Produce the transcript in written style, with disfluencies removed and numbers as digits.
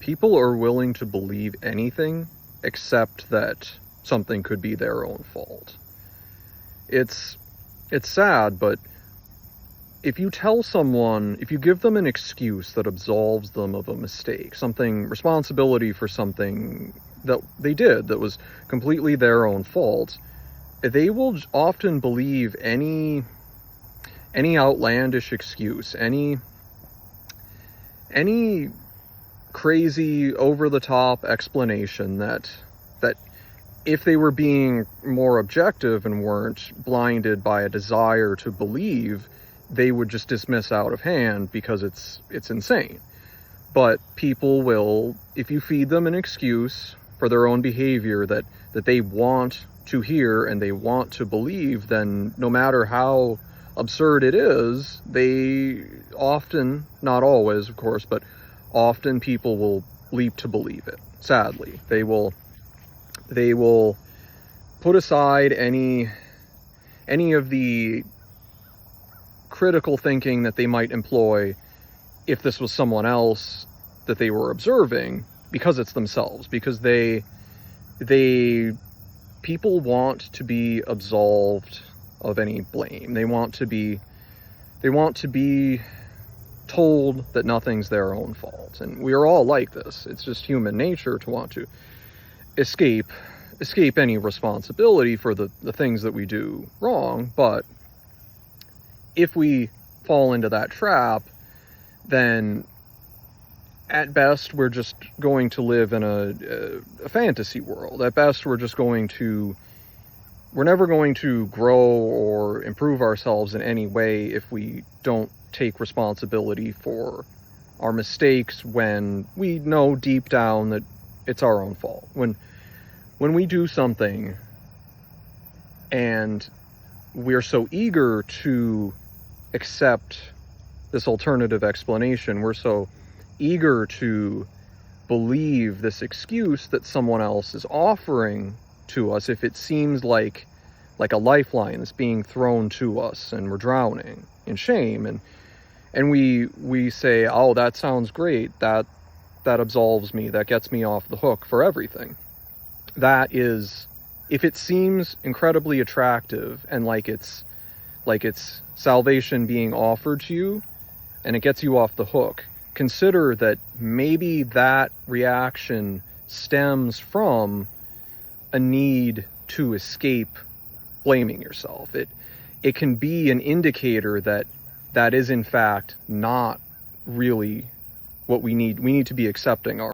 People are willing to believe anything except that something could be their own fault. It's sad, but if you give them an excuse that absolves them of a mistake, responsibility for something that they did that was completely their own fault, they will often believe any outlandish excuse, any crazy over-the-top explanation that if they were being more objective and weren't blinded by a desire to believe, they would just dismiss out of hand because it's insane. But people will, if you feed them an excuse for their own behavior that they want to hear and they want to believe, then no matter how absurd it is, they often, not always of course, but often people will leap to believe it. Sadly, they will put aside any of the critical thinking that they might employ if this was someone else that they were observing, because it's themselves, because people want to be absolved of any blame. They want to be told that nothing's their own fault. And we are all like this. It's just human nature to want to escape any responsibility for the things that we do wrong. But if we fall into that trap, then at best we're just going to live in a fantasy world. At best we're never going to grow or improve ourselves in any way if we don't take responsibility for our mistakes when we know deep down that it's our own fault. When we do something and we're so eager to accept this alternative explanation, we're so eager to believe this excuse that someone else is offering to us, if it seems like a lifeline that's being thrown to us and we're drowning in shame, and we say, oh, that sounds great, that absolves me, that gets me off the hook for everything. That is, if it seems incredibly attractive and like it's salvation being offered to you and it gets you off the hook, consider that maybe that reaction stems from a need to escape blaming yourself. It can be an indicator that is in fact not really what we need. We need to be accepting our